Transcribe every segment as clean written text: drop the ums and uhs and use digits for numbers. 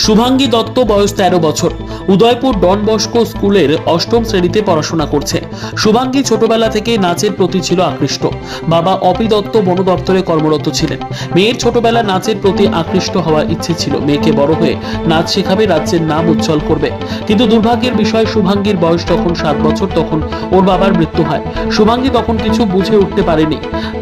শুভাঙ্গী দত্ত বয়স 13 বছর, Udaipur Don Bosco স্কুলের অষ্টম শ্রেণীতে পড়াশোনা করছে। শুভাঙ্গী ছোটবেলা থেকেই নাচের প্রতি ছিল আকৃষ্ট। বাবা অপি দত্ত বন দপ্তরে কর্মরত ছিলেন। মেয়ের ছোটবেলা নাচের প্রতি আকৃষ্ট হওয়ার ইচ্ছে ছিল, মেয়েকে বড় হয়ে নাচ শেখাবে, রাজ্যের নাম উজ্জ্বল করবে। কিন্তু দুর্ভাগ্যের বিষয়, শুভাঙ্গীর বয়স যখন 7 বছর তখন ওর বাবার মৃত্যু হয়। শুভাঙ্গী তখন কিছু বুঝে উঠতে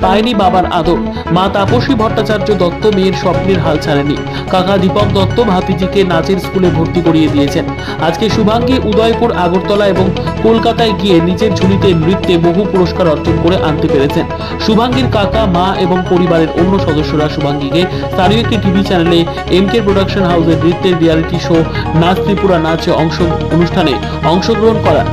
পায়নি বাবার আদর। মা তাপসী ভট্টাচার্য দত্ত মেয়ের স্বপ্নের হাল ছাড়েনি। কাকা দীপক দত্ত ভাতিজিকে নাচের স্কুলে ভর্তি করিয়ে দিয়েছেন। আজকে শুভাঙ্গী উদয়পুর, আগরতলা এবং কলকাতায় গিয়ে নিজের ঝুলিতে নৃত্যে বহু পুরস্কার অর্জন করে আনতে পেরেছেন। শুভাঙ্গীর কাকা, মা এবং পরিবারের অন্য সদস্যরা শুভাঙ্গীকে স্থানীয় একটি টিভি চ্যানেলে এমকে প্রোডাকশন হাউসের নৃত্যের রিয়ালিটি শো নাচ ত্রিপুরা নাচে অনুষ্ঠানে অংশগ্রহণ করান,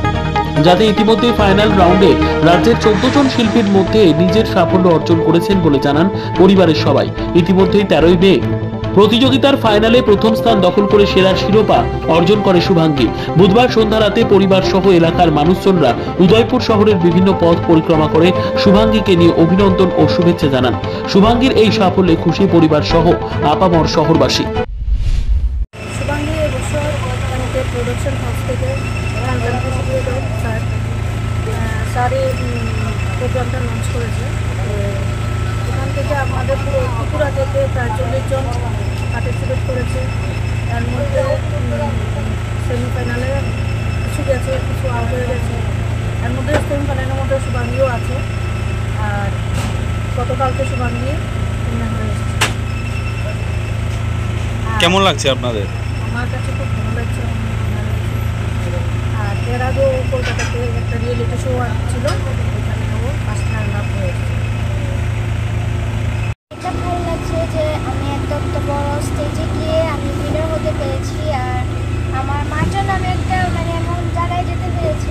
যাতে ইতিমধ্যে ফাইনাল রাউন্ডে রাজ্যের 14 জন শিল্পীর মধ্যে নিজের সাফল্য অর্জন করেছেন বলে জানান পরিবারের সবাই। ইতিমধ্যেই 13 মে প্রতিযোগিতার ফাইনালে প্রথম স্থান দখল করে সেরা শিরোপা অর্জন করে শুভাঙ্গী। বুধবার সন্ধ্যা রাতে পরিবার সহ এলাকার মানুষজনরা উদয়পুর শহরের বিভিন্ন পথ পরিক্রমা করে শুভাঙ্গীকে নিয়ে অভিনন্দন ও শুভেচ্ছা জানান। শুভাঙ্গীর এই সাফল্যে খুশি পরিবার সহ আপামর শহরবাসী। শুভাঙ্গী এবছর প্রোডাকশন হাউস থেকে স্যার এই প্রোগ্রামটা লঞ্চ করেছে। এখান থেকে আমাদের পুরো ত্রিপুরা থেকে প্রায় 40 জন পার্টিসিপেট করেছে। তার মধ্যে সেমিফাইনালে কিছু গেছে, কিছু আউট হয়ে গেছে। এর মধ্যে সেমিফাইনালের মধ্যে শুভাঙ্গীও আছে। আর গতকালকে শুভাঙ্গী উইনার হয়ে এসেছে। কেমন লাগছে আপনাদের? আমার কাছে খুব ভালো লাগছে। আর এর আগেও কলকাতাতে একটা রিয়েলিটি শো ছিল, ওখানে ও ফার্স্ট রানার আপ হয়েছে। এটা ভালো লাগছে যে আমি একটা বড় স্টেজে গিয়ে আমি উইনার হতে পেরেছি, আর আমার মার জন্য আমি একটা এমন জায়গায় যেতে পেরেছি